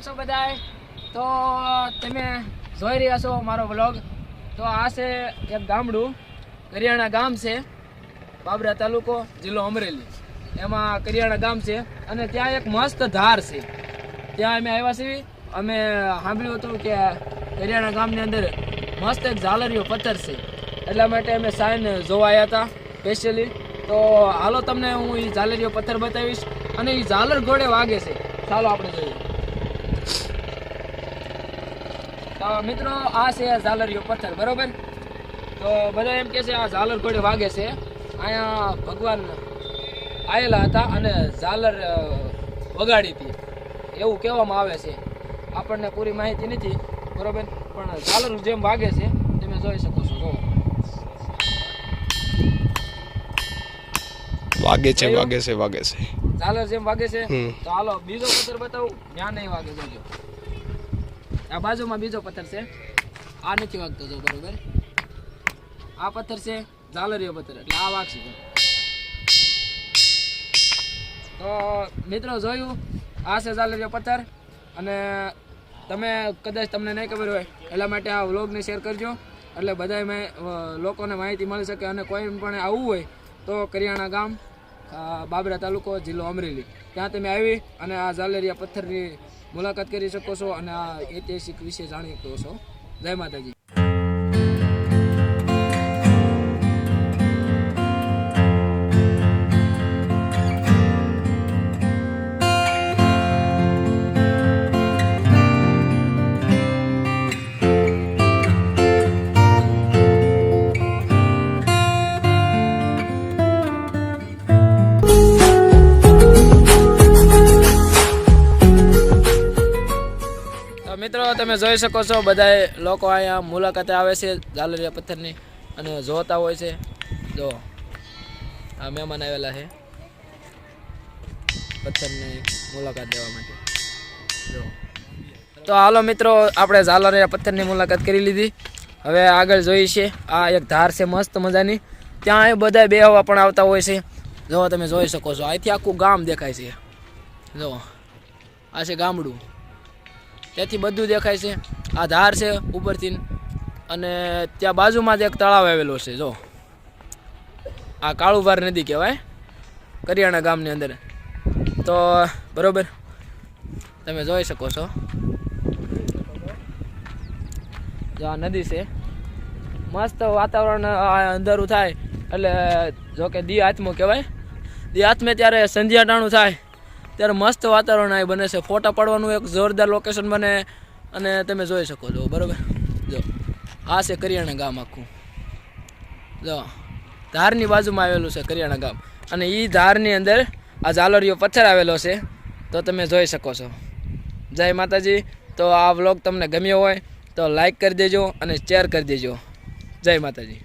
છો બધાય? તો તમે જોઈ રહ્યા છો મારો વ્લોગ. તો આ છે એક ગામડું, કરિયાણા ગામ છે, બાબરા તાલુકો, જિલ્લો અમરેલી. એમાં કરિયાણા ગામ છે અને ત્યાં એક મસ્ત ધાર છે. ત્યાં અમે આવ્યા છીએ. અમે સાંભળ્યું હતું કે કરિયાણા ગામની અંદર મસ્ત એક ઝાલરિયો પથ્થર છે, એટલા માટે અમે સાઈન જોવા આવ્યા હતા સ્પેશિયલી. તો હાલો તમને હું એ ઝાલરિયો પથ્થર બતાવીશ અને એ ઝાલર ઘોડે વાગે છે. ચાલો આપણે જોઈએ. તો મિત્રો આ છે ઝાલરિયો પથ્થર, બરોબર. તો બધા એમ કહે છે આ ઝાલર ઘોડે વાગે છે. અહીંયા ભગવાન આવેલા હતા અને ઝાલર વગાડી હતી એવું કહેવામાં આવે છે. આપણને પૂરી માહિતી નથી, બરોબર, પણ ઝાલર જેમ વાગે છે તમે જોઈ શકો છો. જો વાગે છે ઝાલર જેમ વાગે છે. તો હાલો બીજો પથ્થર બતાવું. ત્યાં નહીં વાગે, જોજો આ બાજુમાં બીજો પથ્થર છે. આ નથી વાગતો, જો બરોબર. આ પથ્થર છે ઝાલરિયો પથ્થર, એટલે આ વાગશે. તો મિત્રો જોયું, આ છે ઝાલરિયો પથ્થર. અને તમે કદાચ તમને નહીં ખબર હોય એટલા માટે આ વ્લોગને શેર કરજો, એટલે બધા લોકોને માહિતી મળી શકે. અને કોઈ પણ આવવું હોય તો કરિયાણા ગામ, બાબરા તાલુકો, જિલ્લો અમરેલી, ત્યાં તમે આવી અને આ ઝાલરિયા પથ્થરની મુલાકાત કરી શકો છો અને આ ઐતિહાસિક વિશે જાણી શકો છો. જય માતાજી. મિત્રો તમે જોઈ શકો છો, બધા લોકો અહીંયા મુલાકાતે આવે છે ઝાલરિયા પથ્થરની અને જોતા હોય છે. જો આ મહેમાન આવેલા છે પથ્થરની મુલાકાત લેવા માટે. જો તો હાલો મિત્રો, આપણે ઝાલરિયા પથ્થરની મુલાકાત કરી લીધી. હવે આગળ જોઈએ છે. આ એક ધાર છે મસ્ત મજાની, ત્યાં બધા બેહવા પણ આવતા હોય છે. જો તમે જોઈ શકો છો, અહીંથી આખું ગામ દેખાય છે. જો આ છે ગામડું, ત્યાંથી બધું દેખાય છે. આ ધાર છે ઉપરથી, અને ત્યાં બાજુમાં જ એક તળાવ આવેલો છે. જો આ કાળુભાર નદી કહેવાય કરિયાણા ગામની અંદર. તો બરોબર, તમે જોઈ શકો છો. જો આ નદી છે, મસ્ત વાતાવરણ. અંધારું થાય એટલે જો કે દી આત્મો કહેવાય. દી આત્મે ત્યારે સંધ્યા ટાણું થાય ત્યારે મસ્ત વાતાવરણ અહીં બને છે. ફોટા પાડવાનું એક જોરદાર લોકેશન બને અને તમે જોઈ શકો છો, બરાબર. જો આ છે કરિયાણા ગામ આખું. જો ધારની બાજુમાં આવેલું છે કરિયાણા ગામ, અને એ ધારની અંદર આ ઝાલરિયો પથ્થર આવેલો છે. તો તમે જોઈ શકો છો. જય માતાજી. તો આ વ્લોગ તમને ગમ્યો હોય તો લાઈક કરી દેજો અને શેર કરી દેજો. જય માતાજી.